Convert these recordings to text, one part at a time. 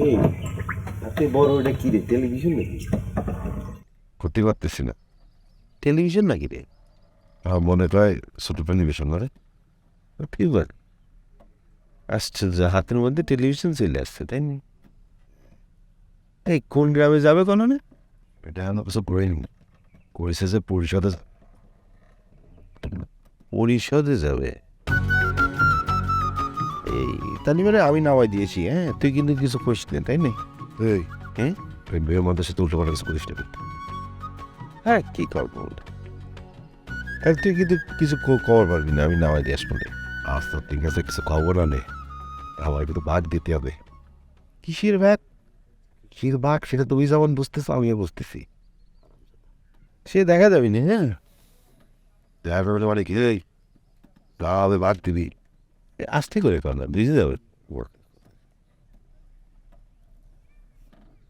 এই আপনি বড় ওটা কি রে, টেলিভিশন নাকি? করতে পারতেছি না। টেলিভিশন নাকি রে? আমার মনে হয় ছোট টেলিভিশন মানে ফিভার আসছে, যে হাতের মধ্যে টেলিভিশন চলে আসছে, তাই না? এই কোন গ্রামে যাবে কোনো না? এটা এখনো কিছু করিনি। করেছে যে পরিষদে পরিষদে যাবে। এই তাহলে মানে আমি নামাই দিয়েছি, হ্যাঁ? তুই কিন্তু কিছু করিস না, তাই না? এই হ্যাঁ ওই মেয়ের মধ্যে সাথে উল্টো পাল্টা কিছু করিস না। হ্যাঁ, কি করবো? তুই কিন্তু কিছু খবর পারবি না, আমি নামাই দিয়ে আসবো। আজ তো ঠিক আছে, কিছু খবর আনে আমার কিন্তু ভাগ দিতে হবে। কিসের ব্যাগ? কির ভাগ সেটা তুমি যেমন বুঝতেছো আমিও বুঝতেছি। সে দেখা যাবি না, হ্যাঁ? দেখা যাবে মানে কি, এই তাহলে ভাগ দিবি। আস্তে করে কর না, বুঝে যাবে।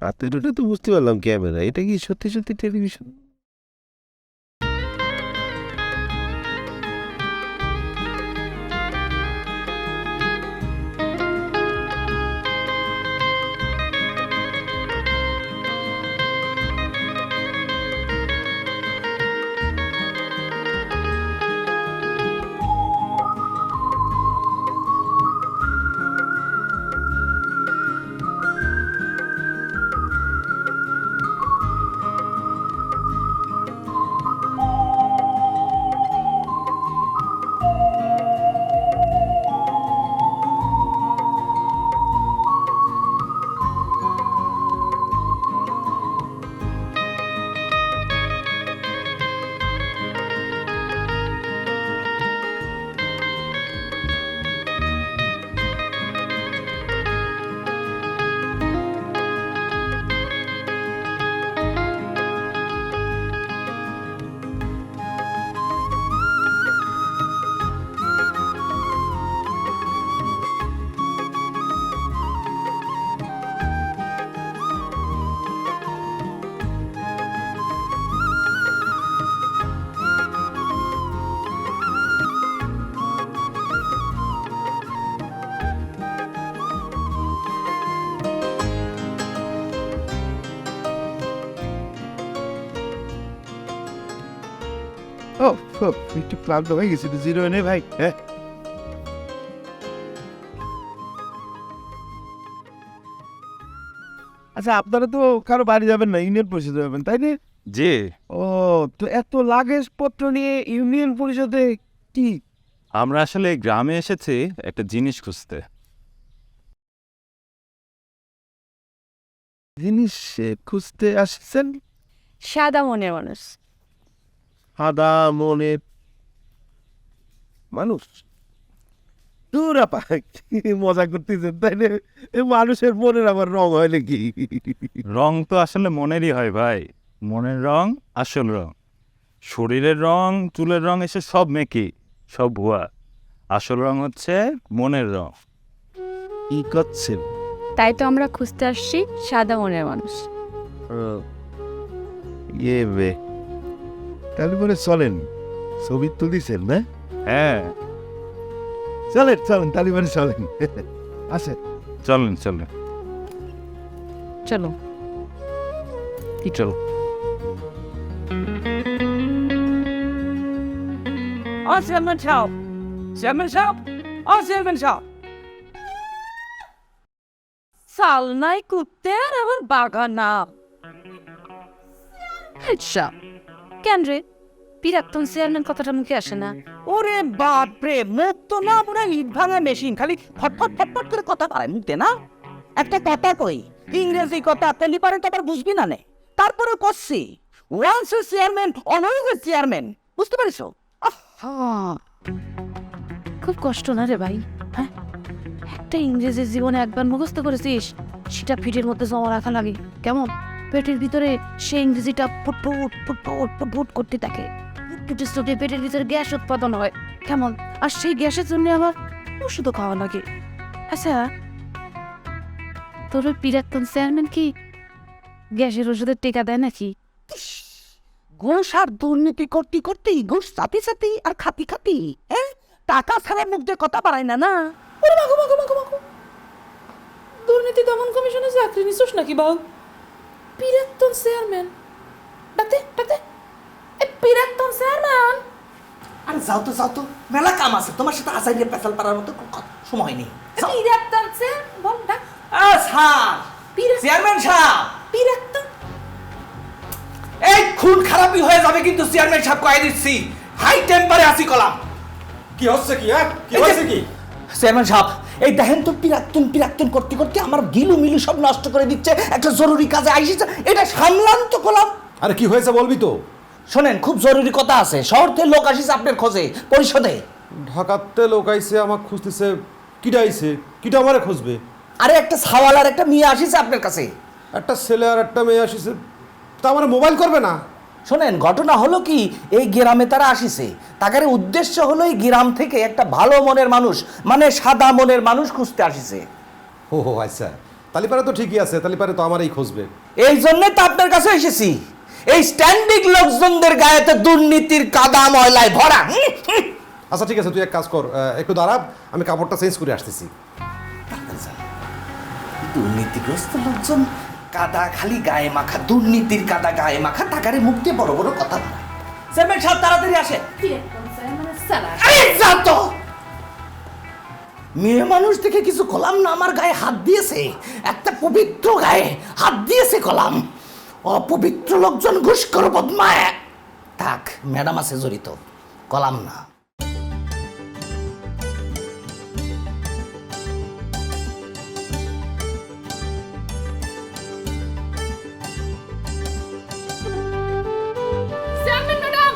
আর তুই তো বুঝতে পারলাম ক্যামেরা, এটা কি সত্যি সত্যি টেলিভিশন? ও একটু ক্লান্ত হয়ে গেছি, তো জিরো এনে ভাই, হ্যাঁ? আচ্ছা, আপনারা তো কারো বাড়ি যাবেন না, ইউনিয়ন পরিষদে যাবেন, তাই না? জি, ও, তো এত লাগেজ পত্র নিয়ে ইউনিয়ন পরিষদে কি? আমরা আসলে গ্রামে এসেছি একটা জিনিস খুঁজতে। জিনিস খুঁজতে আসছেন? সাদা মনের মানুষ। সাদা মনের মানুষ? দূর আপা, কি মজা করতেছেন, তাই না? এ মানুষের মনের আবার রং হয় নাকি? রং তো আসলে মনেরই হয় ভাই, মনের রং আসল রং। শরীরের রং, চুলের রং এসে সব মেকি, সব ভুয়া। আসল রং হচ্ছে মনের রং। কি করছেন? তাই তো আমরা খুঁজতে আসছি সাদা মনের মানুষ। ইয়ে বে, তাহলে বলে চলেন, ছবি তুলিছেন না? হ্যাঁ, চলেন চলেন, তাহলে বলে চলেন। আছে চলেন চলেন চলো। কি চল। চেয়ারম্যান সাহেব, চেয়ারম্যান সাহেব, চেয়ারম্যান সাহেব। সালনাই কুত্তে আর আবার বাগানা। আচ্ছা, কেন রে? প্রাক্তন চেয়ারম্যান কথাটা মুখে আসে না। ওরে বাপ রে, মুখ তো না পুরো ইট ভাঙা মেশিন, খালি ফটফট ফটফট করে কথা পায় মুখতে না। একটা কথা কই, ইংরেজি কথা তেলি পারে তো আবার বুঝবি না নে। তারপরে করছি ওয়ান্স চেয়ারম্যান অলওয়েজ চেয়ারম্যান, বুঝতে পারিস? খুব কষ্ট না রে ভাই? হ্যাঁ, একটা ইংরেজি জীবনে একবার মুখস্থ করেছিস, সেটা পিঠের মধ্যে জমা রাখা লাগে। কেমন পেটের ভিতরে সে ইংরেজিটা ফুটফুট ফুটফুট ফুটফুট করতে থাকে। ফুটফুটের চোখে পেটের ভিতরে গ্যাস উৎপাদন হয়। কেমন, আর সেই গ্যাসের জন্য আবার ওষুধও খাওয়া লাগে। আচ্ছা, তোর ওই প্রাক্তন চেয়ারম্যান কি গ্যাসের ওষুধের টিকা দেয় নাকি? ঘুষ আর দুর্নীতি করতে করতে ঘুষ চাতি চাতি আর খাতি খাতি, হ্যাঁ, টাকা ছাড়া মুখ দিয়ে কথা পারায় না না। ওরে মাগো মাগো মাগো মাগো। দুর্নীতি দমন কমিশনে চাকরি নিছোস নাকি বাউ? পিরাক্তন চেয়ারম্যান ডাকতে ডাকতে এই পিরাক্তন চেয়ারম্যান। আরে যাও তো মেলা কাম আছে, তোমার সাথে আসাইলে পেছাল পারার মতো সময় নেই। যাও। পিরাক্তন সে বল ডাক স্যার, চেয়ারম্যান সাহেব, পিরাক্তন। এই খুন খারাপই হয়ে যাবে কিন্তু চেয়ারম্যান সাহেব কয়ে দিচ্ছি, হাই টেম্পারে আসি কলাম। কি হচ্ছে কি হ্যাঁ কি হয়েছে কি? চেয়ারম্যান সাহেব, এই দেখেন তো পিরাক্তন করতে করতে আমার গিলু মিলু সব নষ্ট করে দিচ্ছে। একটা জরুরি কাজে আইসিছে, এটা সামলান তো কলাম। আরে কি হয়েছে বলবি তো? শোনেন, খুব জরুরি কথা আছে। শহর থেকে লোক আসিছে আপনার খোঁজে পরিষদে। ঢাকাতে লোক আইছে আমাকে খুঁজতেছে। কিটা আইছে? কিটা আমারে খুঁজবে? আরে একটা সাওয়াল আর একটা মেয়ে আসিছে আপনার কাছে। একটা ছেলে আর একটা মেয়ে আসিছে, তা আমার মোবাইল করবে না? শোনেন, ঘটনা হলো কি, এই গ্রামে তারা আসিছে, তাদের উদ্দেশ্য হলো এই গ্রাম থেকে একটা ভালো মনের মানুষ, মানে সাদা মনের মানুষ খুঁজতে আসিছে। ও আচ্ছা, তালিপারে তো ঠিকই আছে, তালিপারে তো আমারই খুঁজবে। এই জন্য তো আপনার কাছে এসেছি। এই স্ট্যান্ডিং লোকজনদের গায়েতে দুর্নীতির কাদা ময়লায় ভরা। আচ্ছা ঠিক আছে, তুই এক কাজ কর, একটু দাঁড়া, আমি কাপড়টা চেঞ্জ করে আসতেছি। দুর্নীতিগ্রস্ত লোকজন কাদা খালি গায়ে মাখা, দুর্নীতির কাদা গায়ে মাখা, টাকারে মুখ দিয়ে বড় বড় কথা বলে। চেয়ারম্যান সাহেব তাড়াতাড়ি আসে। পিরাক্তন চেয়ারম্যান সালা। আরে যা তো, মেয়ে মানুষ দেখে কিছু কলাম না, আমার গায়ে হাত দিয়েছে, একটা পবিত্র গায়ে হাত দিয়েছে কলাম। অপবিত্র লোকজন ঘুষখোর বদমায়। থাক, ম্যাডাম আছে জড়িত, কলাম না। Chairman madam.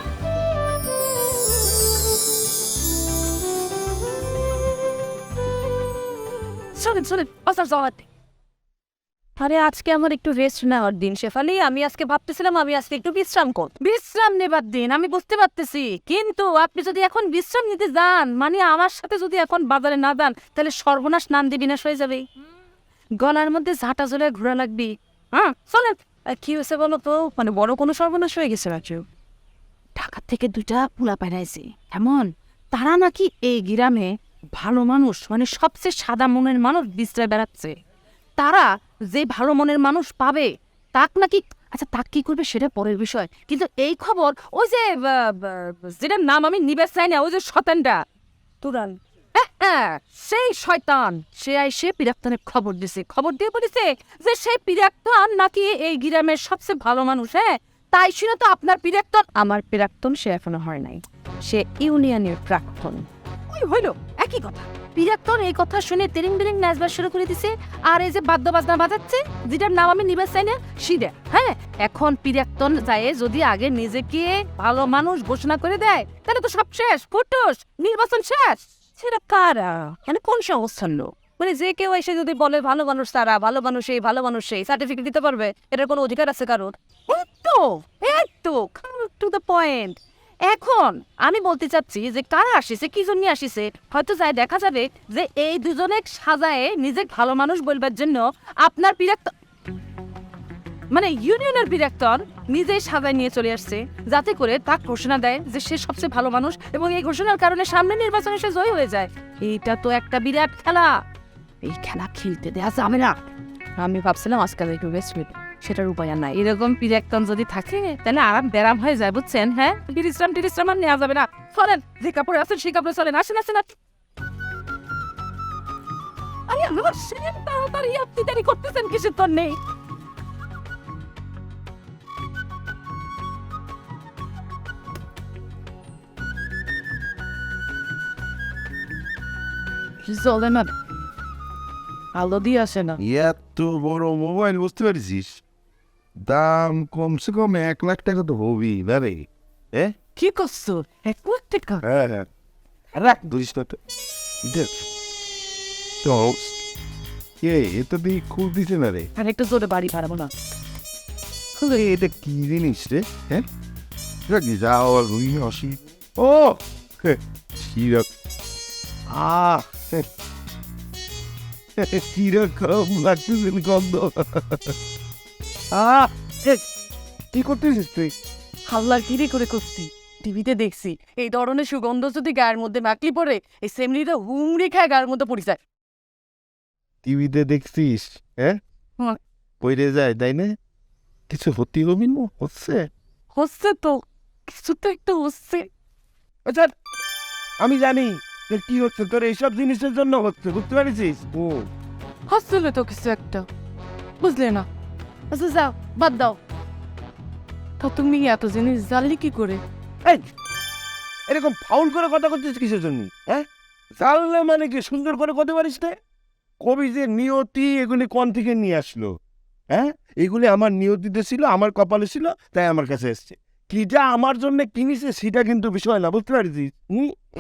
শোনেন অসার জবাব। আরে আজকে আমার একটু রেস্ট নেওয়ার দিন শেফালি। আমি আজকে ভাবতেছিলাম আমি আজকে একটু বিশ্রাম নেবার দিন, আমি বুঝতে পারতেছি। কিন্তু আপনি যদি এখন বিশ্রাম নিতে যান, মানে আমার সাথে যদি এখন বাজারে না যান, তাহলে সর্বনাশ নান্দি বিনাশ হয়ে যাবে। গলার মধ্যে ঝাঁটা ঝোলে ঘোরা লাগবি। হ্যাঁ চলেন। কি হয়েছে বলো তো, মানে বড় কোনো সর্বনাশ হয়ে গেছে নাকি? ঢাকার থেকে 2টা পোলা পাঠাইছে এমন, তারা নাকি এই গ্রামে ভালো মানুষ, মানে সবচেয়ে সাদা মনের মানুষ বিশ্রায় বেড়াচ্ছে। তারা যে ভালো মনের মানুষ পাবে তাক নাকি, আচ্ছা তাক কি করবে সেটা পরের বিষয়, কিন্তু এই খবর ওই যে যেটার নাম আমি নিবে চাই না, ওই যে শয়তানটা তুরান, সেই শয়তান সে আইসে পিরাক্তনের খবর দিছে। খবর দিয়ে বলেছে যে সেই পিরাক্তন নাকি এই গ্রামের সবচেয়ে ভালো মানুষ। হ্যাঁ, তাই শুনে তো আপনার পিরাক্তন, আমার পিরাক্তন সে এখনো হয় নাই, সে ইউনিয়নের প্রাক্তন। ওই হইল একই কথা। পিরাক্তন এই কথা শুনে তেরিং বেরিং নাচবার শুরু করে দিছে। আর এই যে বাদ্য বাজনা বাজাচ্ছে, যেটার নাম আমি নিবে চাই না, সিডা। হ্যাঁ, এখন পিরাক্তন যায় যদি আগে নিজেকে ভালো মানুষ ঘোষণা করে দেয়, তাহলে তো সব শেষ, ফুটুস, নির্বাচন শেষ। সেটা কারা, মানে কোন সংস্থার লোক? মানে যে কেউ এসে যদি বলে ভালো মানুষ তারা, ভালো মানুষ এই, ভালো মানুষ সেই সার্টিফিকেট দিতে পারবে, এটার কোনো অধিকার আছে কারোর? To the point. এখন আমি বলতে চাচ্ছি যে কারা আসিছে, কি জন্য আসিছে, হয়তো যাই দেখা যাবে যে এই দুজনে সাজায়ে নিজে ভালো মানুষ বলবার জন্য আপনার পিরাক্তন, মানে ইউনিয়নের পিরাক্তন নিজেই সাজায় নিয়ে চলে আসছে, যাতে করে তা ঘোষণা দেয় যে সে সবচেয়ে ভালো মানুষ, এবং এই ঘোষণার কারণে সামনে নির্বাচনে সে জয়ী হয়ে যায়। এইটা তো একটা বিরাট খেলা, এই খেলা খেলতে দেয়া যাবে না। আমি ভাবছিলাম আজকাল একটু বেস্ট সেটার উপায় আর নাই। এরকম পিরাক্তন যদি থাকে তাহলে আরাম ব্যারাম হয়ে যায়, বুঝছেন? হ্যাঁ, টিরিশ্রাম আর নেওয়া যাবে না। চলেন, যে কাপড়ে আছেন সেই কাপড়ে চলেন, আসেন। আরে আমার সেন তাড়াতাড়ি, আপনি দেরি করতেছেন কিসের তোর নেই? চলে না, আলো দিয়ে আসে না। এত বড় মোবাইল, বুঝতে পারছিস? দাম কমসে কম 1 লাখ টাকা তো হবেই না রে। কি করছো? 1 লাখ টাকা? হ্যাঁ রাখ, ধরিস না তো। দেখ তো এটা দিয়ে খুব দিছে না রে। আর একটু জোরে বাড়ি ভাড়াবো না। এটা কি জিনিস রে? হ্যাঁ যাও আর রুই অসি। ও কিরক কিরকম লাগতেছে গন্ধ। কি করতেছিস তুই? হাল্লার কিরে করে করছি, টিভিতে দেখছি এই ধরনের সুগন্ধ যদি গায়ের মধ্যে মাখলি পড়ে, এই সেমনিটা হুমড়ি খায় গায়ের মধ্যে পড়ে যায়। টিভিতে দেখছিস, হ্যাঁ হুম। পড়ে যায়, তাই না? কিছু হতে হবে না, হচ্ছে। হচ্ছে তো, কিছু তো একটা হচ্ছে। আচ্ছা, আমি জানি যে কি হচ্ছে, তোর এইসব জিনিসের জন্য হচ্ছে, বুঝতে পারছিস? ও হচ্ছিল তো কিছু একটা, বুঝলে না? আচ্ছা যাও, বাদ দাও। তা তুমি এত জিনিস জানলি কি করে? এই, এরকম ফাউল করে কথা করছিস কিসের জন্য, হ্যাঁ? জানলে মানে কি সুন্দর করে কথা পারিস না? কবি যে নিয়তি এগুলি কোন থেকে নিয়ে আসলো, হ্যাঁ? এগুলি আমার নিয়তিতে ছিল, আমার কপালে ছিল, তাই আমার কাছে এসছে। কিটা আমার জন্য কিনিছে সেটা কিন্তু বিষয় না, বুঝতে পারছিস?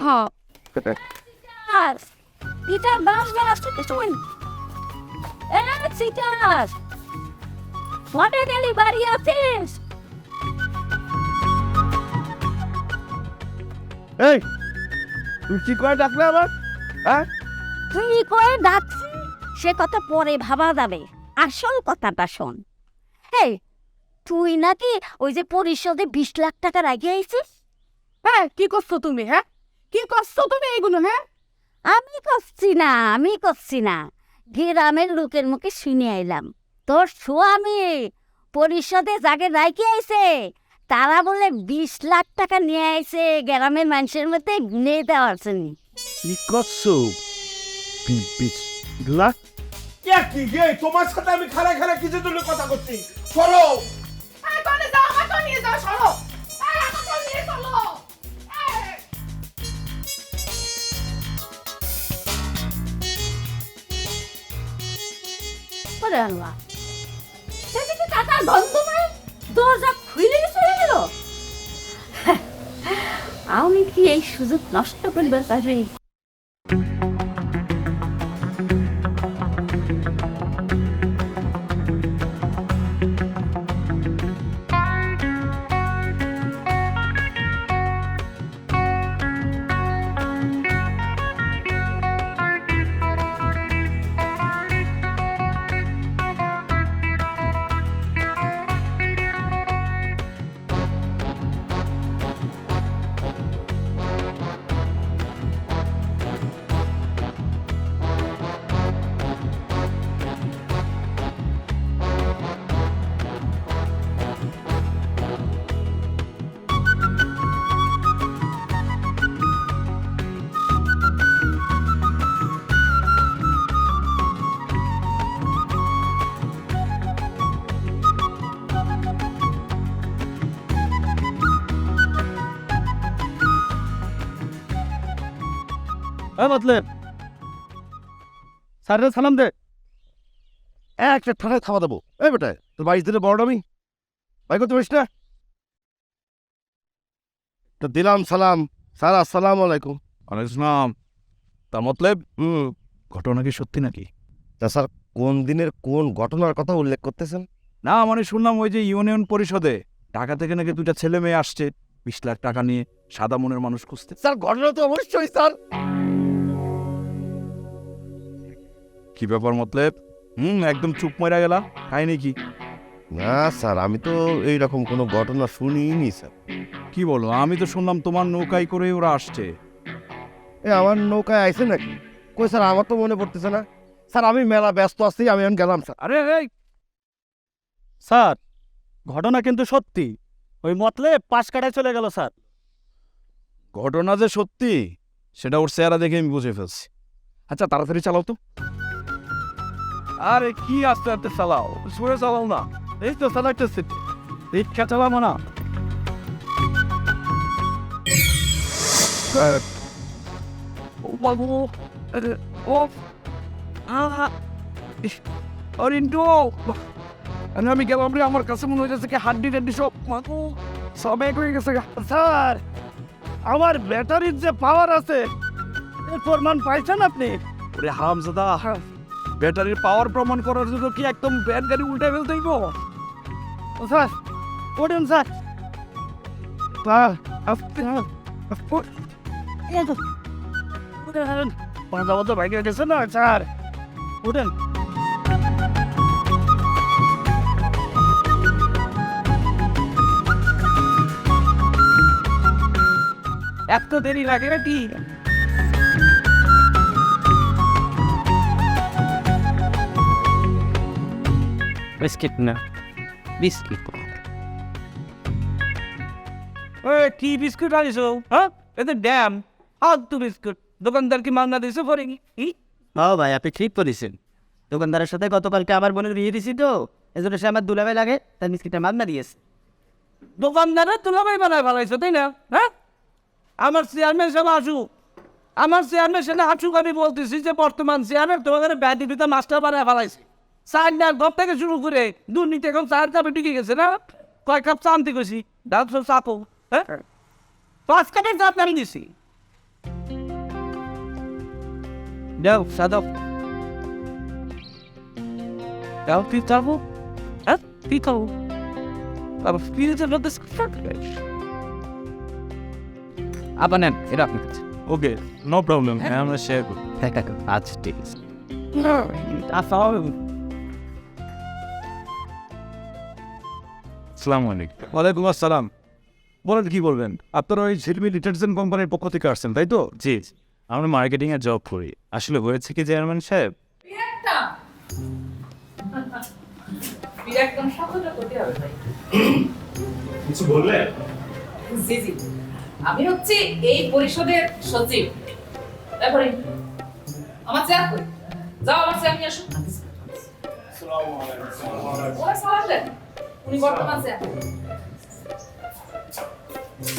হ্যাঁ। Peter, vamos ver as pessoas. Peter, what did anybody else is? এই, তুই কি করে ডাকলে আমার, হ্যাঁ? তুই কয়ে ডাকছি সে কথা পরে ভাবা যাবে, আসল কথাটা শোন। এই তুই নাকি ওই যে পরিষদে 20 লাখ টাকা রাখি আইছিস? হ্যাঁ, কি করছো তুমি? হ্যাঁ, কি করছো তুমি এইগুলো? হ্যাঁ, আমি করছি না, গ্রামের লোকের মুখে শুনে আইলাম তোর স্বামী পরিষদে যাকে রাখি আইছে তারা বলে 20 লাখ টাকা নিয়ে আইছে গ্রামের মানুষের মধ্যে গুনে দেওয়ার জন্য। কি করছো? লাখ? কি গে, তোমার সাথে আমি খাড়া খাড়া কিছুর জন্য কথা করছি? চলো। ওরে আল্লাহ, সেদিকে টাকা গন্ধ পায়, দরজা খুলে চলে গেল। আমি কি এই সুযোগ নষ্ট করবার পারি? মতলব স্যারের সালাম দে, একটা ঠান্ডায় খাওয়া দেবো। এই বেটা, তোর বাইশ দিনে বড় আমি ভাই করতে পারিস না? তো দিলাম সালাম। স্যার আসসালাম আলাইকুম। আলাইকুম। তা মতলব ঘটনা কি সত্যি নাকি? তা স্যার, কোন দিনের কোন ঘটনার কথা উল্লেখ করতেছেন? না মানে শুনলাম ওই যে ইউনিয়ন পরিষদে ঢাকা থেকে নাকি 2টা ছেলে মেয়ে আসছে 20 লাখ টাকা নিয়ে সাদা মনের মানুষ খুঁজতে। স্যার ঘটনা তো অবশ্যই স্যার। কি ব্যাপার মতলব? একদম চুপ মরা গেলা, কাহিনী কি? না স্যার, আমি তো এইরকম কোনো ঘটনা শুনিনি স্যার। কি বলো? আমি তো শুনলাম তোমার নৌকায় করে ওরা আসছে। এ আমার নৌকায় আইছে নাকি? কই স্যার, আমার তো মনে পড়তেছে না স্যার, আমি মেলা ব্যস্ত আছি, আমি এখন গেলাম স্যার। আরে স্যার, ঘটনা কিন্তু সত্যি। ওই মতলব পাশ কাটায় চলে গেল স্যার। ঘটনা যে সত্যি সেটা ওর চেহারা দেখে আমি বুঝে ফেলছি। আচ্ছা তাড়াতাড়ি চালাও তো। আরে কি আস্তে আস্তে চালাও, সরে চালাও না। এই তো চালাইতেছে, রিক্সা চালাবো না। ও বাবু, ও অরিন্টু, আমি গেলাম রে, আমার কাছে মনে হয়েছে কি হাড্ডি টাড্ডি সব সব এক হয়ে গেছে। স্যার, আমার ব্যাটারির যে পাওয়ার আছে এর প্রমাণ পাইছেন আপনি? ওরে হারামজাদা, ব্যাটারির পাওয়ার প্রমাণ করার জন্য কি একদম ব্যাট গাড়ি উল্টে ফেলতে হইব? স্যার ওঠেন স্যার। স্যার পাঁচা মতো বাইকে গেছে না স্যার, ওঠেন। এত দেরি লাগে নাকি? বিস্কিট না বিস্কিট কি বিস্কুট আনিছো হ্যাঁ এতে ড্যাম ফালতু বিস্কুট দোকানদার কি মাংনা দিয়েছে পরে কি হ্যাঁ ভাই আপনি ঠিক করেছেন দোকানদারের সাথে গতকালকে আমার বোনের বিয়ে দিছি তো এজন্য সে আমার দুলাভাই লাগে তার বিস্কিটটা মাগনা দিয়েছে দোকানদারের তুলাবাই বানায় ফেলাইছো তাই না হ্যাঁ আমার চেয়ারম্যান সাহেব আসুক আমার চেয়ারম্যান সাহেব আসুক আমি বলতেছি যে বর্তমান চেয়ারম্যান তোমাদের ব্যাটি পিতা মাস্টার বানায় ফেলাইছে চার ঘর থেকে শুরু করে দুর্নীতি এখন চার কাপে টিকে গেছে না কয় কাপ চা আনতে গেছি ডাল চাপো হ্যাঁ 5 কাপের চাপ আমি দিছি দাও সাদব দাও তুই চাপো হ্যাঁ তুই খাবো আবার ফিরে লোক আবার নেন এটা আপনার কাছে ওকে নো প্রবলেম হ্যাঁ আমরা শেয়ার করি আচ্ছা ঠিক আছে আসসালামু আলাইকুম। ওয়ালাইকুম আসসালাম। বলেন কি বলবেন? আপনারা ওই ঝিলমিল ডিটারজেন্ট কোম্পানির পক্ষ থেকে আসছেন তাই তো? জি জি, আমরা মার্কেটিংয়ে জব করি। আসলে হয়েছে কি চেয়ারম্যান সাহেব, কিছু বললে? জি জি, আমি হচ্ছি এই পরিষদের সচিব। তারপরে আমার চেয়ার কই? যাও আমার চেয়ার নিয়ে আসো। ওরা সালাম দেন, উনি বর্তমান চেয়ার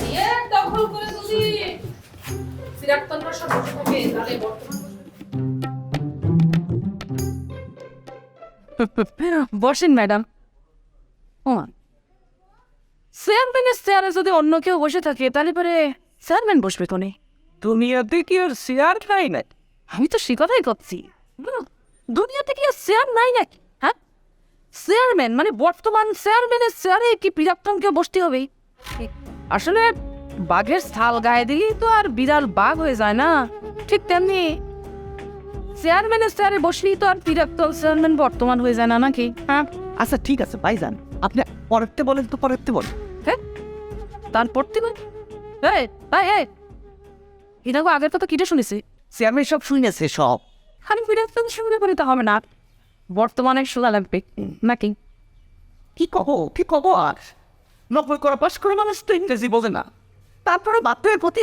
নিয়ে দখল করে যদি সিরাজতন্ত্র সব বসে থাকে তাহলে বর্তমান বসেন ম্যাডাম। ও চেয়ারম্যানের চেয়ারে যদি অন্য কেউ বসে থাকে তাহলে পরে চেয়ারম্যান বসবে কোনে? দুনিয়াতে কি আর চেয়ার নাই না আমি তো সে কথাই করছি। দুনিয়াতে কি আর চেয়ার নাই নাকি? হ্যাঁ, চেয়ারম্যান মানে বর্তমান চেয়ারম্যানের চেয়ারে কি বিরাটন কেউ বসতে হবে? আসলে বাঘের ছাল গায়ে দিলেই তো আর বিড়াল বাঘ হয়ে যায় না, ঠিক তেমনি চেয়ারম্যানের চেয়ারে বসলেই তো আর বিরাটন চেয়ারম্যান বর্তমান হয়ে যায় না নাকি? হ্যাঁ আচ্ছা ঠিক আছে ভাইজান আপনি পরেরতে বলেন তো পরেরতে বলেন। হ্যাঁ তার পড়তে না ভাই এটা আগের কথা কিটা শুনেছি? চেয়ারম্যান সব শুনেছে সব। আমি বিরাটন শুনে বলে তো হবে না, বর্তমানে শোনা লাগবে নাকি? কি কব আর 90 করা পাস করে মানুষ তো ইংরেজি বোঝে না, তারপরে বাধ্যের প্রতি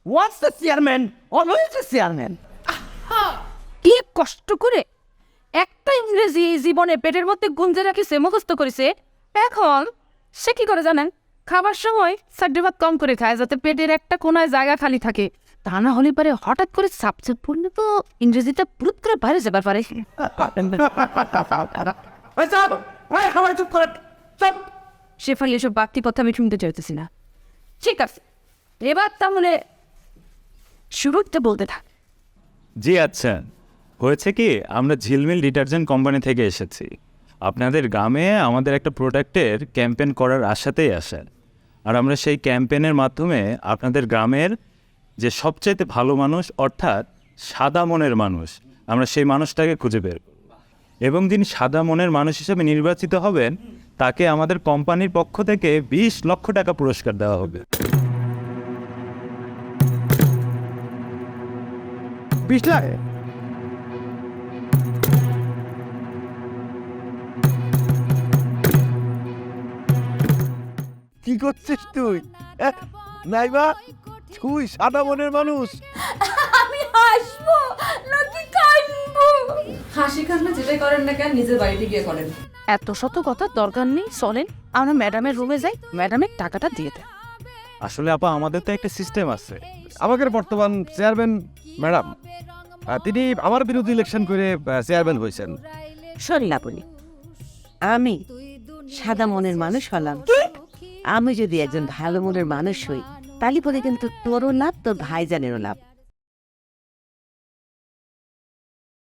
what's the chairman always the chairman. কি কষ্ট করে একটা ইংরেজি জীবনে পেটের মধ্যে গুঞ্জে রাখি সে মুখস্থ করেছে, এখন সে কি করে জানেন? খাবার সময় সাড্ডে ভাত কম করে খায় যাতে পেটের একটা কোনায় জায়গা খালি থাকে, তা না হলে পারে হঠাৎ করে সাবজেক্ট পড়লে তো ইংরেজিটা পুরুত করে বাইরে যাবার পারে। সে ফালি এসব বাড়তি কথা আমি শুনতে চাইতেছি না। ঠিক আছে, এবার তাহলে শুরুটা বলতে থাক। জি আচ্ছা, হয়েছে কি আমরা ঝিলমিল ডিটারজেন্ট কোম্পানি থেকে এসেছি। আপনাদের গ্রামে আমাদের একটা প্রোডাক্টের ক্যাম্পেইন করার আশাতেই আসেন, আর আমরা সেই ক্যাম্পেইনের মাধ্যমে আপনাদের গ্রামের যে সবচাইতে ভালো মানুষ অর্থাৎ সাদা মনের মানুষ, আমরা সেই মানুষটাকে খুঁজে বের করব এবং যিনি সাদা মনের মানুষ হিসেবে নির্বাচিত হবেন তাকে আমাদের কোম্পানির পক্ষ থেকে 20 লক্ষ টাকা পুরস্কার দেওয়া হবে। 20 লাখ? কি করছিস তুই? নাইবা তুই সাদা মনের মানুষ? আমি হাসবো নাকি কাঁদবো? হাসি কান্না যেটাই করেন না কেন নিজের বাড়িতে গিয়ে করেন। এত শত কথার দরকার নেই, চলেন আমরা ম্যাডামের রুমে যাই, ম্যাডামের টাকাটা দিয়ে দেন। আসলে আপা আমাদের তো একটা সিস্টেম আছে। আমাদের বর্তমান চেয়ারম্যান ম্যাডাম তিনি আমার বিরুদ্ধে ইলেকশন করে চেয়ারম্যান হয়েছেন। শোন না বলি, আমি সাদা মনের মানুষ হলাম, আমি যদি একজন ভালো মনের মানুষ হই তাহলে পরে কিন্তু তোরও লাভ তোর ভাইজানেরও লাভ।